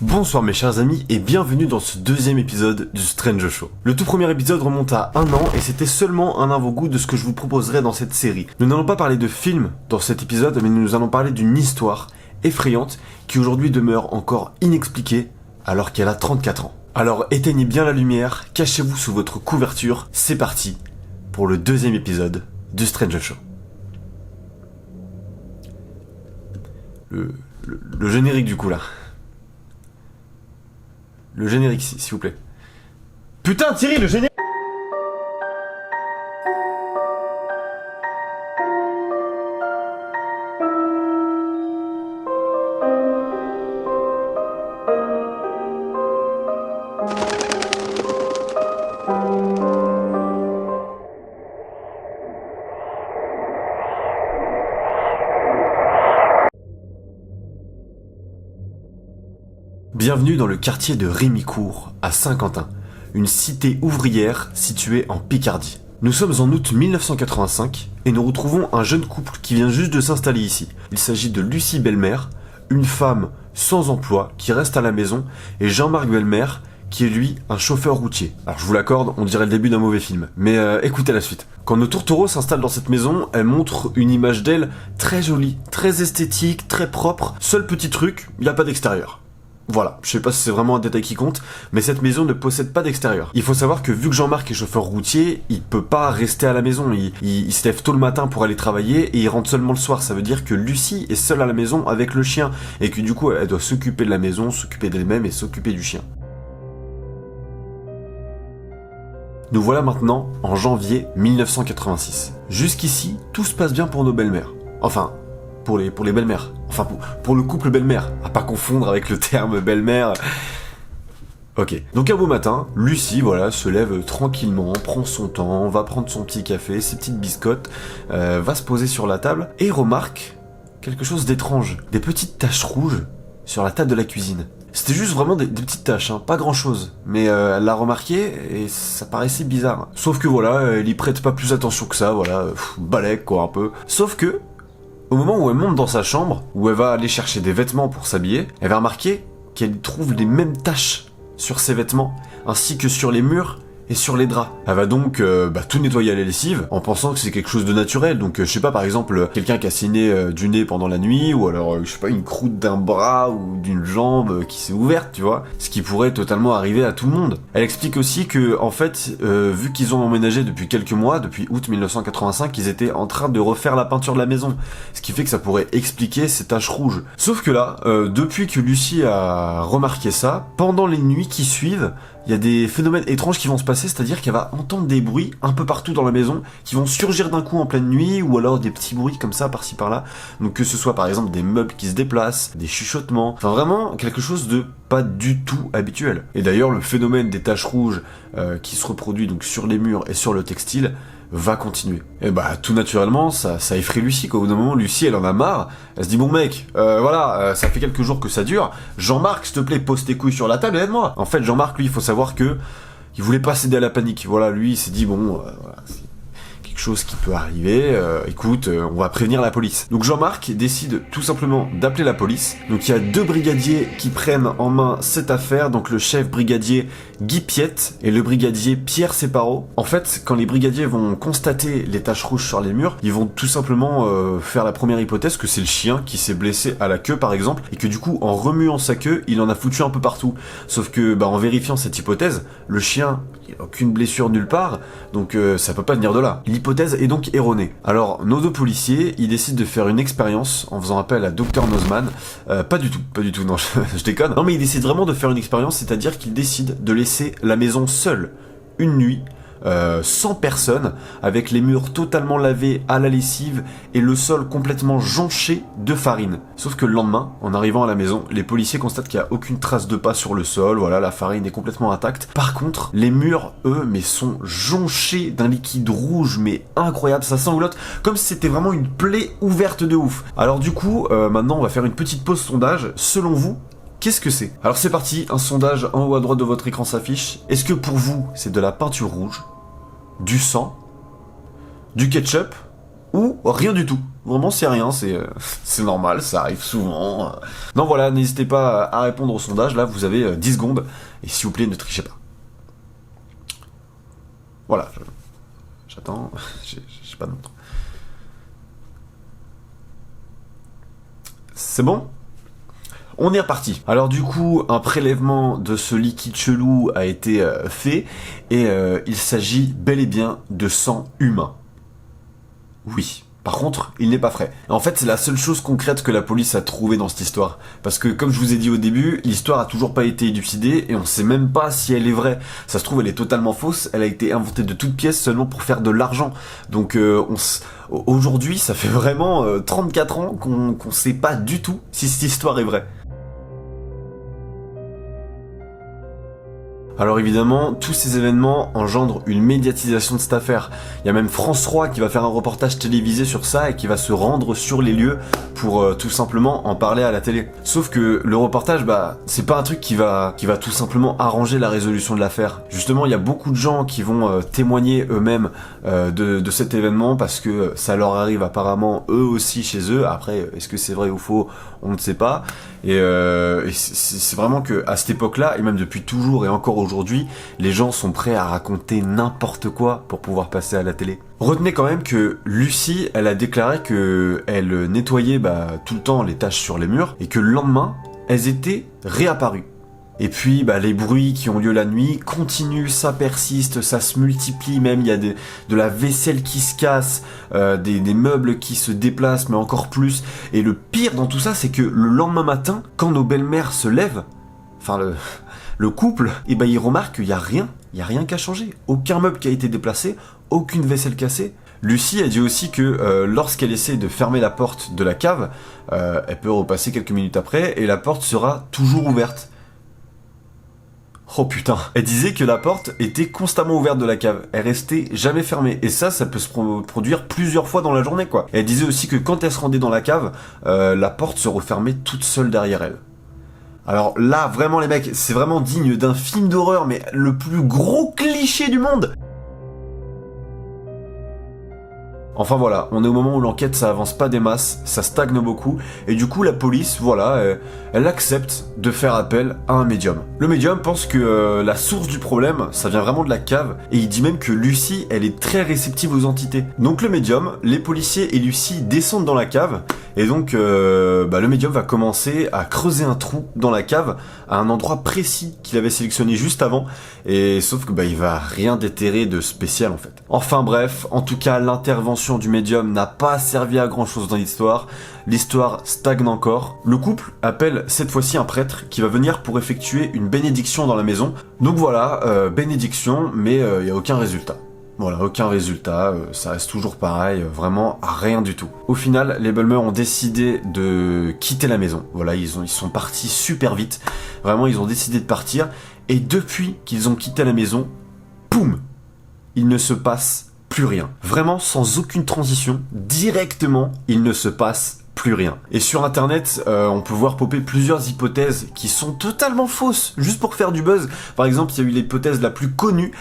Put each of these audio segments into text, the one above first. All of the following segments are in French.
Bonsoir mes chers amis et bienvenue dans ce deuxième épisode du Strange Show. Le tout premier épisode remonte à 1 an et c'était seulement un avant-goût de ce que je vous proposerai dans cette série. Nous n'allons pas parler de films dans cet épisode, mais nous allons parler d'une histoire effrayante qui aujourd'hui demeure encore inexpliquée alors qu'elle a 34 ans. Alors éteignez bien la lumière, cachez-vous sous votre couverture, c'est parti pour le deuxième épisode du Strange Show. Le générique du coup là. Le générique, s'il vous plaît. Putain, Thierry, le générique. Bienvenue dans le quartier de Rémicourt, à Saint-Quentin, une cité ouvrière située en Picardie. Nous sommes en août 1985 et nous retrouvons un jeune couple qui vient juste de s'installer ici. Il s'agit de Lucie Belmer, une femme sans emploi qui reste à la maison, et Jean-Marc Belmer, qui est lui un chauffeur routier. Alors je vous l'accorde, on dirait le début d'un mauvais film, mais écoutez la suite. Quand nos tourtereaux s'installent dans cette maison, elle montre une image d'elle très jolie, très esthétique, très propre. Seul petit truc, il n'y a pas d'extérieur. Voilà, je sais pas si c'est vraiment un détail qui compte, mais cette maison ne possède pas d'extérieur. Il faut savoir que vu que Jean-Marc est chauffeur routier, il peut pas rester à la maison, il se lève tôt le matin pour aller travailler et il rentre seulement le soir. Ça veut dire que Lucie est seule à la maison avec le chien et que du coup elle doit s'occuper de la maison, s'occuper d'elle-même et s'occuper du chien. Nous voilà maintenant en janvier 1986. Jusqu'ici, tout se passe bien pour nos belles-mères. Enfin, pour les belles-mères. Enfin, pour le couple belle-mère. À pas confondre avec le terme belle-mère. Ok. Donc un beau matin, Lucie, voilà, se lève tranquillement, prend son temps, va prendre son petit café, ses petites biscottes, va se poser sur la table et remarque quelque chose d'étrange. Des petites taches rouges sur la table de la cuisine. C'était juste vraiment des petites taches, hein, pas grand chose. Mais elle l'a remarqué et ça paraissait bizarre. Sauf que voilà, elle y prête pas plus attention que ça, voilà, balèque quoi un peu. Sauf que, au moment où elle monte dans sa chambre, où elle va aller chercher des vêtements pour s'habiller, elle va remarquer qu'elle trouve les mêmes taches sur ses vêtements, ainsi que sur les murs et sur les draps. Elle va donc tout nettoyer à la lessive en pensant que c'est quelque chose de naturel. Donc je sais pas, par exemple quelqu'un qui a saigné du nez pendant la nuit, ou alors je sais pas, une croûte d'un bras ou d'une jambe qui s'est ouverte, tu vois, ce qui pourrait totalement arriver à tout le monde. Elle explique aussi que en fait vu qu'ils ont emménagé depuis quelques mois, depuis août 1985, ils étaient en train de refaire la peinture de la maison, ce qui fait que ça pourrait expliquer ces taches rouges. Sauf que là, depuis que Lucie a remarqué ça, pendant les nuits qui suivent, il y a des phénomènes étranges qui vont se passer, c'est-à-dire qu'elle va entendre des bruits un peu partout dans la maison, qui vont surgir d'un coup en pleine nuit, ou alors des petits bruits comme ça, par-ci par-là. Donc que ce soit par exemple des meubles qui se déplacent, des chuchotements, enfin vraiment quelque chose de pas du tout habituel. Et d'ailleurs le phénomène des taches rouges qui se reproduit donc sur les murs et sur le textile va continuer. Et bah tout naturellement ça effraie Lucie quoi. Au bout d'un moment Lucie elle en a marre, elle se dit bon mec, ça fait quelques jours que ça dure, Jean-Marc s'il te plaît pose tes couilles sur la table et aide-moi. En fait Jean-Marc lui il faut savoir que il voulait pas céder à la panique, voilà, lui il s'est dit bon voilà, c'est quelque chose qui peut arriver, écoute, on va prévenir la police. Donc Jean-Marc décide tout simplement d'appeler la police. Donc il y a 2 brigadiers qui prennent en main cette affaire, donc le chef brigadier Guy Piette et le brigadier Pierre Separo. En fait, quand les brigadiers vont constater les taches rouges sur les murs, ils vont tout simplement faire la première hypothèse que c'est le chien qui s'est blessé à la queue par exemple, et que du coup en remuant sa queue, il en a foutu un peu partout. Sauf que en vérifiant cette hypothèse, le chien, il n'a aucune blessure nulle part, donc ça peut pas venir de là. L'hypothèse est donc erronée. Alors nos 2 policiers, ils décident de faire une expérience en faisant appel à Dr Nozman. Pas du tout, non, je déconne. Non mais ils décident vraiment de faire une expérience, c'est-à-dire qu'ils décident de laisser la maison seule une nuit, sans personne, avec les murs totalement lavés à la lessive et le sol complètement jonché de farine. Sauf que le lendemain, en arrivant à la maison, les policiers constatent qu'il n'y a aucune trace de pas sur le sol, voilà, la farine est complètement intacte. Par contre, les murs, eux, sont jonchés d'un liquide rouge, mais incroyable, ça sanglote, comme si c'était vraiment une plaie ouverte de ouf. Alors du coup, maintenant on va faire une petite pause sondage. Selon vous, qu'est-ce que c'est? Alors c'est parti, un sondage en haut à droite de votre écran s'affiche. Est-ce que pour vous, c'est de la peinture rouge, du sang, du ketchup ou rien du tout? Vraiment, c'est rien, c'est normal, ça arrive souvent. Non, voilà, n'hésitez pas à répondre au sondage, là, vous avez 10 secondes, et s'il vous plaît, ne trichez pas. Voilà, j'attends, j'ai pas de montre. C'est bon ? On est reparti. Alors du coup, un prélèvement de ce liquide chelou a été fait, et il s'agit bel et bien de sang humain. Oui. Par contre, il n'est pas frais. En fait, c'est la seule chose concrète que la police a trouvée dans cette histoire. Parce que, comme je vous ai dit au début, l'histoire a toujours pas été élucidée et on sait même pas si elle est vraie. Ça se trouve, elle est totalement fausse, elle a été inventée de toutes pièces seulement pour faire de l'argent. Donc, aujourd'hui, ça fait vraiment 34 ans qu'on sait pas du tout si cette histoire est vraie. Alors évidemment, tous ces événements engendrent une médiatisation de cette affaire. Il y a même France 3 qui va faire un reportage télévisé sur ça et qui va se rendre sur les lieux pour tout simplement en parler à la télé. Sauf que le reportage, c'est pas un truc qui va tout simplement arranger la résolution de l'affaire. Justement, il y a beaucoup de gens qui vont témoigner eux-mêmes de cet événement parce que ça leur arrive apparemment eux aussi chez eux. Après, est-ce que c'est vrai ou faux, on ne sait pas. Et c'est vraiment que à cette époque-là, et même depuis toujours et encore aujourd'hui, les gens sont prêts à raconter n'importe quoi pour pouvoir passer à la télé. Retenez quand même que Lucie, elle a déclaré que elle nettoyait tout le temps les taches sur les murs et que le lendemain, elles étaient réapparues. Et puis les bruits qui ont lieu la nuit continuent, ça persiste, ça se multiplie même, il y a de la vaisselle qui se casse, des meubles qui se déplacent, mais encore plus. Et le pire dans tout ça, c'est que le lendemain matin, quand nos belles-mères se lèvent, enfin le couple, ils remarquent qu'il y a rien qui a changé. Aucun meuble qui a été déplacé, aucune vaisselle cassée. Lucie a dit aussi que lorsqu'elle essaie de fermer la porte de la cave, elle peut repasser quelques minutes après et la porte sera toujours ouverte. Oh putain. Elle disait que la porte était constamment ouverte de la cave. Elle restait jamais fermée. Et ça peut se produire plusieurs fois dans la journée, quoi. Elle disait aussi que quand elle se rendait dans la cave, la porte se refermait toute seule derrière elle. Alors là, vraiment les mecs, c'est vraiment digne d'un film d'horreur, mais le plus gros cliché du monde. Enfin voilà, on est au moment où l'enquête ça avance pas des masses, ça stagne beaucoup, et du coup la police, elle accepte de faire appel à un médium. Le médium pense que la source du problème, ça vient vraiment de la cave, et il dit même que Lucie, elle est très réceptive aux entités. Donc le médium, les policiers et Lucie descendent dans la cave, et donc le médium va commencer à creuser un trou dans la cave, à un endroit précis qu'il avait sélectionné juste avant, et sauf que il va rien déterrer de spécial en fait. Enfin bref, en tout cas l'intervention du médium n'a pas servi à grand chose dans l'histoire stagne encore. Le couple appelle cette fois-ci un prêtre qui va venir pour effectuer une bénédiction dans la maison. Donc voilà, bénédiction, mais il n'y a aucun résultat. Voilà, aucun résultat, ça reste toujours pareil, vraiment rien du tout. Au final, les Bulmer ont décidé de quitter la maison. Voilà, ils sont partis super vite. Vraiment, ils ont décidé de partir. Et depuis qu'ils ont quitté la maison, poum, il ne se passe plus rien. Vraiment, sans aucune transition, directement, il ne se passe plus rien. Et sur internet, on peut voir popper plusieurs hypothèses qui sont totalement fausses, juste pour faire du buzz. Par exemple, il y a eu l'hypothèse la plus connue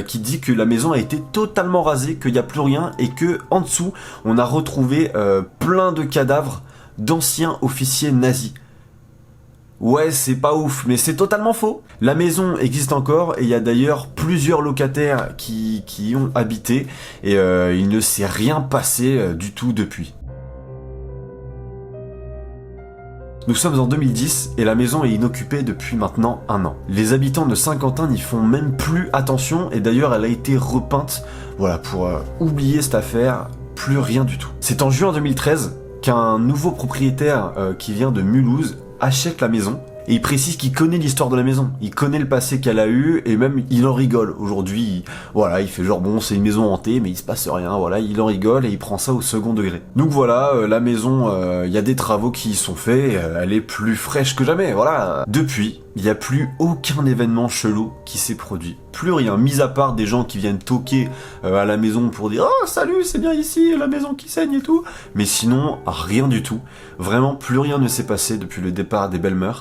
qui dit que la maison a été totalement rasée, qu'il n'y a plus rien et que en dessous, on a retrouvé plein de cadavres d'anciens officiers nazis. Ouais, c'est pas ouf, mais c'est totalement faux. La maison existe encore et il y a d'ailleurs plusieurs locataires qui y ont habité et il ne s'est rien passé du tout depuis. Nous sommes en 2010 et la maison est inoccupée depuis maintenant 1 an. Les habitants de Saint-Quentin n'y font même plus attention et d'ailleurs elle a été repeinte, pour oublier cette affaire, plus rien du tout. C'est en juin 2013 qu'un nouveau propriétaire qui vient de Mulhouse achète la maison et il précise qu'il connaît l'histoire de la maison, il connaît le passé qu'elle a eu et même il en rigole. Aujourd'hui, il fait genre bon c'est une maison hantée mais il se passe rien, il en rigole et il prend ça au second degré. Donc la maison, il y a des travaux qui y sont faits, elle est plus fraîche que jamais, voilà. Depuis, il n'y a plus aucun événement chelou qui s'est produit. Plus rien, mis à part des gens qui viennent toquer à la maison pour dire « Oh, salut, c'est bien ici, la maison qui saigne et tout ». Mais sinon, rien du tout. Vraiment, plus rien ne s'est passé depuis le départ des Bulmer.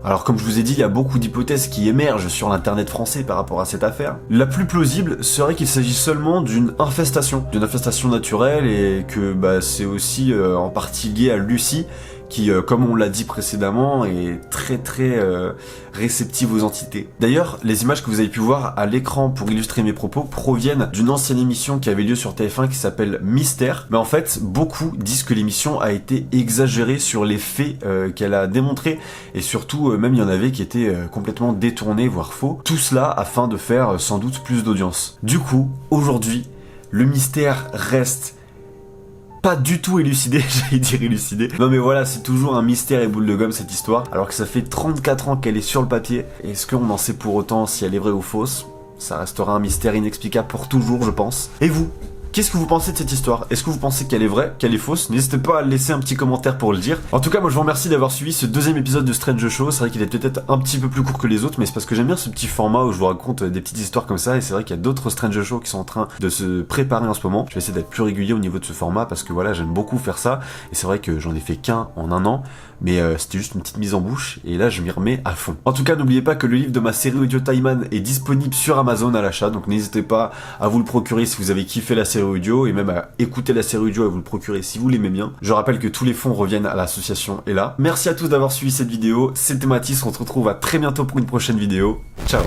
Alors comme je vous ai dit, il y a beaucoup d'hypothèses qui émergent sur l'internet français par rapport à cette affaire. La plus plausible serait qu'il s'agit seulement d'une infestation naturelle et que c'est aussi en partie lié à Lucie qui, comme on l'a dit précédemment, est très réceptive aux entités. D'ailleurs, les images que vous avez pu voir à l'écran pour illustrer mes propos proviennent d'une ancienne émission qui avait lieu sur TF1 qui s'appelle Mystère. Mais en fait, beaucoup disent que l'émission a été exagérée sur les faits qu'elle a démontrés et surtout, même il y en avait qui étaient complètement détournés, voire faux. Tout cela afin de faire sans doute plus d'audience. Du coup, aujourd'hui, le mystère reste pas du tout élucidé, j'allais dire élucidé. Non mais voilà, c'est toujours un mystère et boule de gomme cette histoire, alors que ça fait 34 ans qu'elle est sur le papier. Est-ce qu'on en sait pour autant si elle est vraie ou fausse? Ça restera un mystère inexplicable pour toujours, je pense. Et vous? Qu'est-ce que vous pensez de cette histoire? Est-ce que vous pensez qu'elle est vraie, qu'elle est fausse? N'hésitez pas à laisser un petit commentaire pour le dire. En tout cas, moi je vous remercie d'avoir suivi ce deuxième épisode de Strange Show. C'est vrai qu'il est peut-être un petit peu plus court que les autres, mais c'est parce que j'aime bien ce petit format où je vous raconte des petites histoires comme ça. Et c'est vrai qu'il y a d'autres Strange Show qui sont en train de se préparer en ce moment. Je vais essayer d'être plus régulier au niveau de ce format parce que voilà, j'aime beaucoup faire ça. Et c'est vrai que j'en ai fait qu'un en un an, mais c'était juste une petite mise en bouche. Et là, je m'y remets à fond. En tout cas, n'oubliez pas que le livre de ma série audio Taiman est disponible sur Amazon à l'achat. Donc n'hésitez pas à vous le procurer si vous avez kiffé la série audio et même à écouter la série audio et vous le procurer si vous l'aimez bien. Je rappelle que tous les fonds reviennent à l'association Ella. Merci à tous d'avoir suivi cette vidéo. C'était Mathis, on se retrouve à très bientôt pour une prochaine vidéo. Ciao.